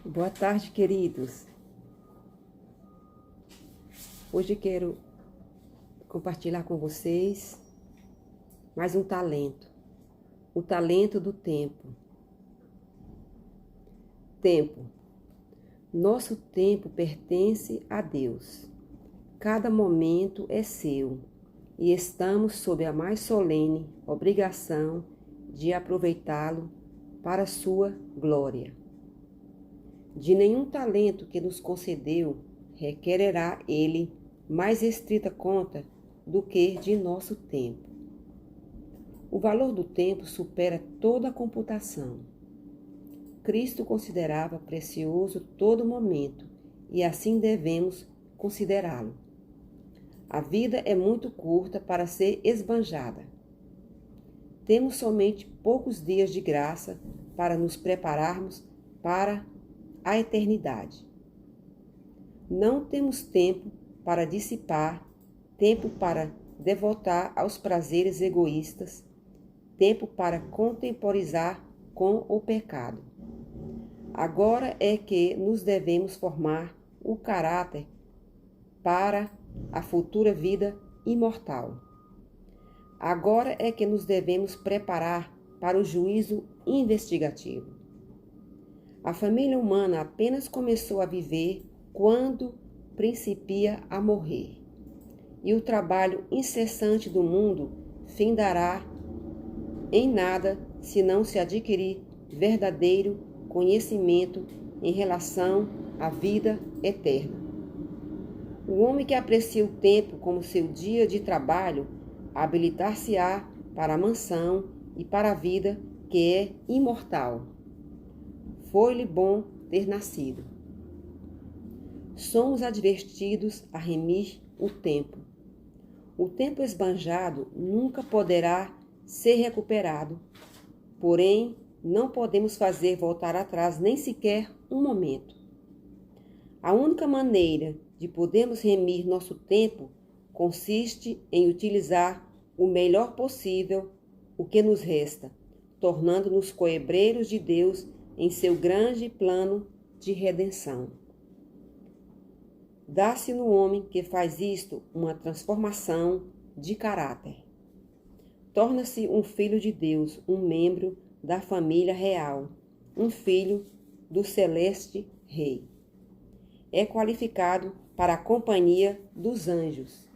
Boa tarde, queridos. Hoje quero compartilhar com vocês mais um talento, o talento do tempo. Tempo. Nosso tempo pertence a Deus. Cada momento é seu e estamos sob a mais solene obrigação de aproveitá-lo para sua glória. De nenhum talento que nos concedeu requererá ele mais estrita conta do que de nosso tempo. O valor do tempo supera toda a computação. Cristo considerava precioso todo momento e assim devemos considerá-lo. A vida é muito curta para ser esbanjada. Temos somente poucos dias de graça para nos prepararmos para a eternidade. Não temos tempo para dissipar, tempo para devotar aos prazeres egoístas, tempo para contemporizar com o pecado. Agora é que nos devemos formar o caráter para a futura vida imortal. Agora é que nos devemos preparar para o juízo investigativo. A família humana apenas começou a viver quando principia a morrer. E o trabalho incessante do mundo findará em nada se não se adquirir verdadeiro conhecimento em relação à vida eterna. O homem que aprecia o tempo como seu dia de trabalho habilitar-se-á para a mansão e para a vida que é imortal. Foi-lhe bom ter nascido. Somos advertidos a remir o tempo. O tempo esbanjado nunca poderá ser recuperado, porém não podemos fazer voltar atrás nem sequer um momento. A única maneira de podermos remir nosso tempo consiste em utilizar o melhor possível o que nos resta, tornando-nos coebreiros de Deus em seu grande plano de redenção. Dá-se no homem que faz isto uma transformação de caráter. Torna-se um filho de Deus, um membro da família real, um filho do celeste Rei. É qualificado para a companhia dos anjos.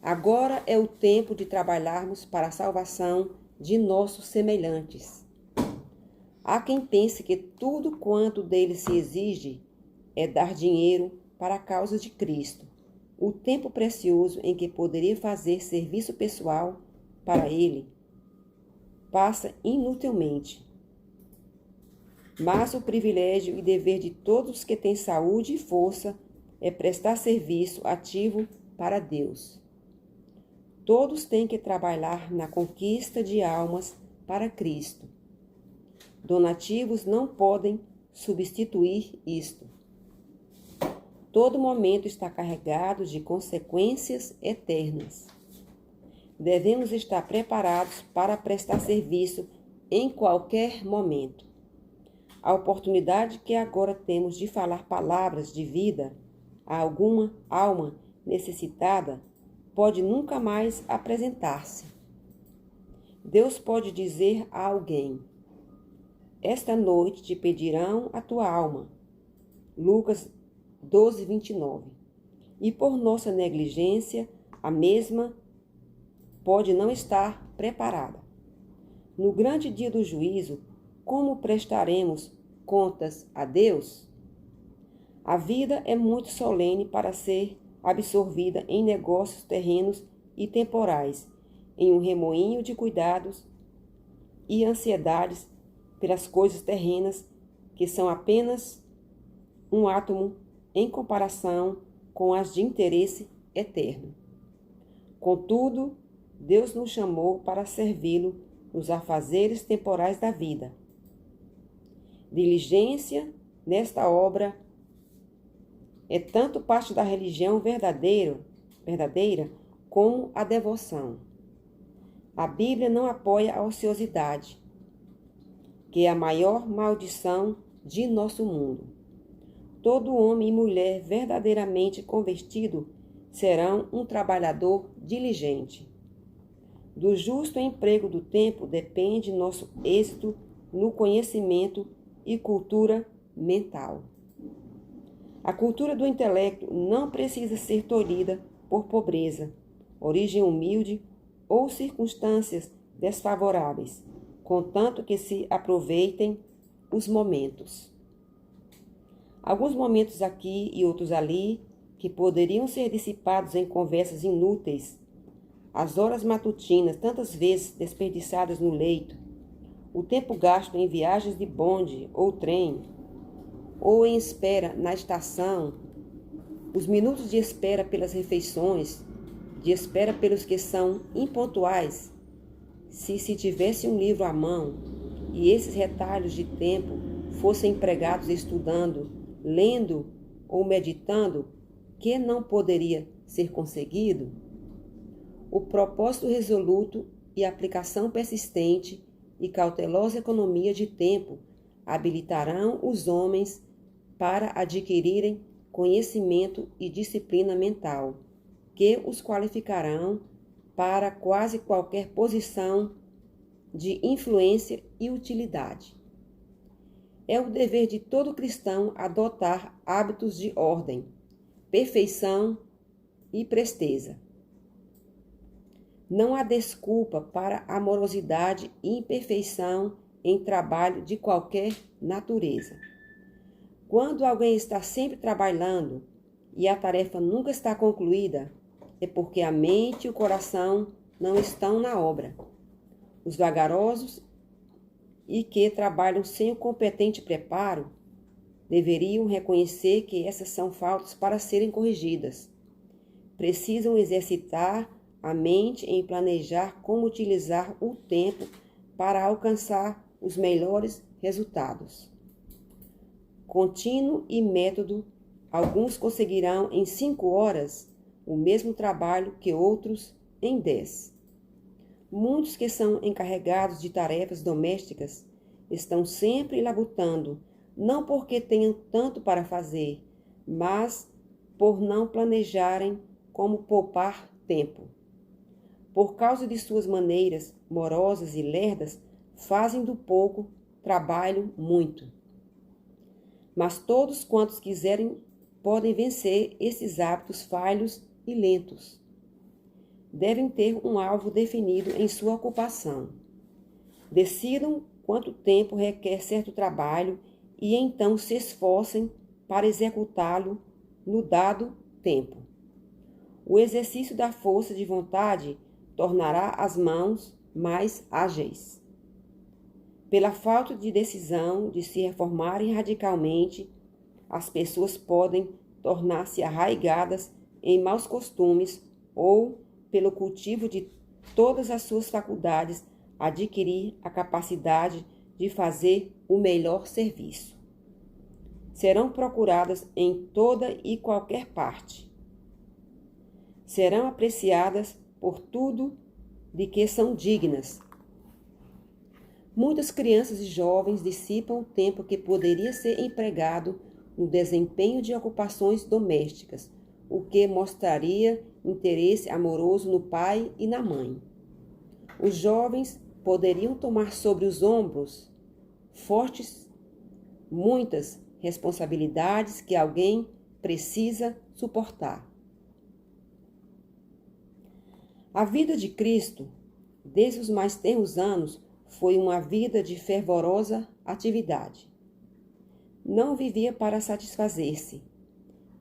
Agora é o tempo de trabalharmos para a salvação de nossos semelhantes. Há quem pense que tudo quanto dele se exige é dar dinheiro para a causa de Cristo. O tempo precioso em que poderia fazer serviço pessoal para ele passa inutilmente. Mas o privilégio e dever de todos que têm saúde e força é prestar serviço ativo para Deus. Todos têm que trabalhar na conquista de almas para Cristo. Donativos não podem substituir isto. Todo momento está carregado de consequências eternas. Devemos estar preparados para prestar serviço em qualquer momento. A oportunidade que agora temos de falar palavras de vida a alguma alma necessitada pode nunca mais apresentar-se. Deus pode dizer a alguém: esta noite te pedirão a tua alma. Lucas 12:29. E por nossa negligência, a mesma pode não estar preparada. No grande dia do juízo, como prestaremos contas a Deus? A vida é muito solene para ser absorvida em negócios terrenos e temporais, em um remoinho de cuidados e ansiedades pelas coisas terrenas, que são apenas um átomo em comparação com as de interesse eterno. Contudo, Deus nos chamou para servi-lo nos afazeres temporais da vida. Diligência nesta obra é tanto parte da religião verdadeira como a devoção. A Bíblia não apoia a ociosidade, que é a maior maldição de nosso mundo. Todo homem e mulher verdadeiramente convertido serão um trabalhador diligente. Do justo emprego do tempo depende nosso êxito no conhecimento e cultura mental. A cultura do intelecto não precisa ser tolhida por pobreza, origem humilde ou circunstâncias desfavoráveis, contanto que se aproveitem os momentos. Alguns momentos aqui e outros ali, que poderiam ser dissipados em conversas inúteis, as horas matutinas tantas vezes desperdiçadas no leito, o tempo gasto em viagens de bonde ou trem, ou em espera na estação, os minutos de espera pelas refeições, de espera pelos que são impontuais, se tivesse um livro à mão e esses retalhos de tempo fossem empregados estudando, lendo ou meditando, que não poderia ser conseguido? O propósito resoluto e aplicação persistente e cautelosa economia de tempo habilitarão os homens para adquirirem conhecimento e disciplina mental, que os qualificarão para quase qualquer posição de influência e utilidade. É o dever de todo cristão adotar hábitos de ordem, perfeição e presteza. Não há desculpa para a morosidade e imperfeição em trabalho de qualquer natureza. Quando alguém está sempre trabalhando e a tarefa nunca está concluída, é porque a mente e o coração não estão na obra. Os vagarosos e que trabalham sem o competente preparo deveriam reconhecer que essas são faltas para serem corrigidas. Precisam exercitar a mente em planejar como utilizar o tempo para alcançar os melhores resultados. Contínuo e método, alguns conseguirão em 5 horas o mesmo trabalho que outros em 10. Muitos que são encarregados de tarefas domésticas estão sempre labutando, não porque tenham tanto para fazer, mas por não planejarem como poupar tempo. Por causa de suas maneiras morosas e lerdas, fazem do pouco trabalho muito. Mas todos quantos quiserem podem vencer esses hábitos falhos e lentos. Devem ter um alvo definido em sua ocupação. Decidam quanto tempo requer certo trabalho e então se esforcem para executá-lo no dado tempo. O exercício da força de vontade tornará as mãos mais ágeis. Pela falta de decisão de se reformarem radicalmente, as pessoas podem tornar-se arraigadas em maus costumes ou, pelo cultivo de todas as suas faculdades, adquirir a capacidade de fazer o melhor serviço. Serão procuradas em toda e qualquer parte. Serão apreciadas por tudo de que são dignas. Muitas crianças e jovens dissipam o tempo que poderia ser empregado no desempenho de ocupações domésticas, o que mostraria interesse amoroso no pai e na mãe. Os jovens poderiam tomar sobre os ombros fortes muitas responsabilidades que alguém precisa suportar. A vida de Cristo, desde os mais tenros anos, foi uma vida de fervorosa atividade. Não vivia para satisfazer-se.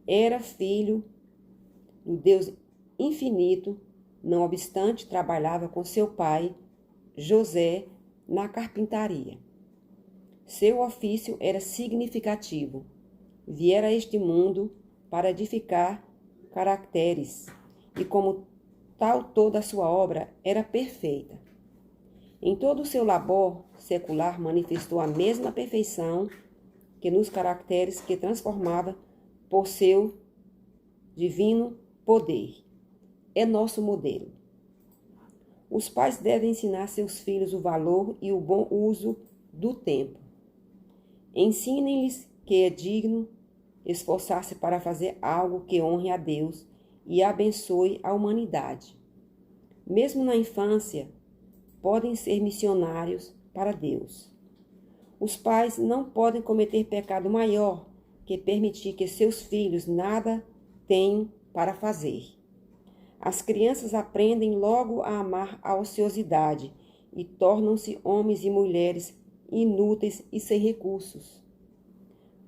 Era filho do Deus infinito, não obstante trabalhava com seu pai, José, na carpintaria. Seu ofício era significativo. Viera a este mundo para edificar caracteres e, como tal, toda a sua obra era perfeita. Em todo o seu labor secular manifestou a mesma perfeição que nos caracteres que transformava por seu divino poder. É nosso modelo. Os pais devem ensinar seus filhos o valor e o bom uso do tempo. Ensinem-lhes que é digno esforçar-se para fazer algo que honre a Deus e abençoe a humanidade. Mesmo na infância, podem ser missionários para Deus. Os pais não podem cometer pecado maior que permitir que seus filhos nada tenham para fazer. As crianças aprendem logo a amar a ociosidade e tornam-se homens e mulheres inúteis e sem recursos.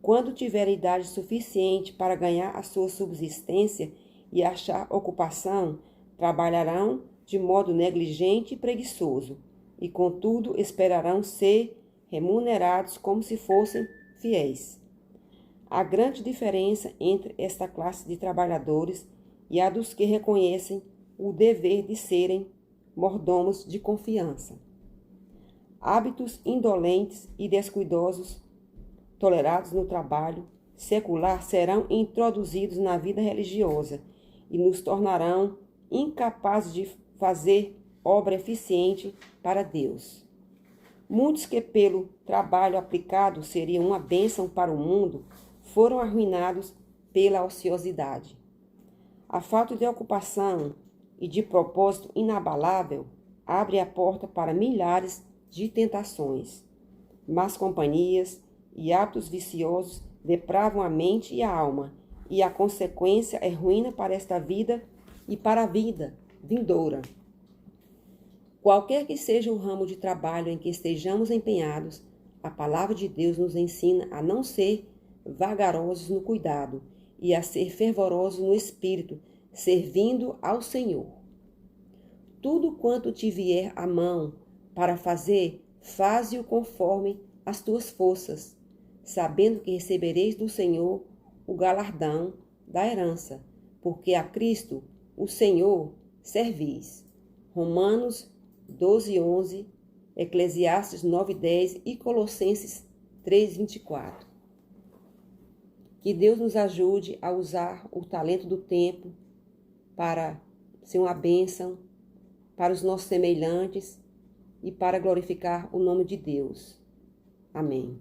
Quando tiverem idade suficiente para ganhar a sua subsistência e achar ocupação, trabalharão de modo negligente e preguiçoso, e contudo esperarão ser remunerados como se fossem fiéis. A grande diferença entre esta classe de trabalhadores e a dos que reconhecem o dever de serem mordomos de confiança. Hábitos indolentes e descuidosos tolerados no trabalho secular serão introduzidos na vida religiosa e nos tornarão incapazes de fazer obra eficiente para Deus. Muitos que pelo trabalho aplicado seriam uma bênção para o mundo foram arruinados pela ociosidade. A falta de ocupação e de propósito inabalável abre a porta para milhares de tentações. Más companhias e hábitos viciosos depravam a mente e a alma, e a consequência é ruína para esta vida e para a vida vindoura. Qualquer que seja o ramo de trabalho em que estejamos empenhados, a palavra de Deus nos ensina a não ser vagarosos no cuidado e a ser fervorosos no espírito, servindo ao Senhor. Tudo quanto te vier à mão para fazer, faze-o conforme as tuas forças, sabendo que recebereis do Senhor o galardão da herança, porque a Cristo, o Senhor, servis. Romanos 12:11, Eclesiastes 9:10 e Colossenses 3:24. Que Deus nos ajude a usar o talento do tempo para ser uma bênção para os nossos semelhantes e para glorificar o nome de Deus. Amém.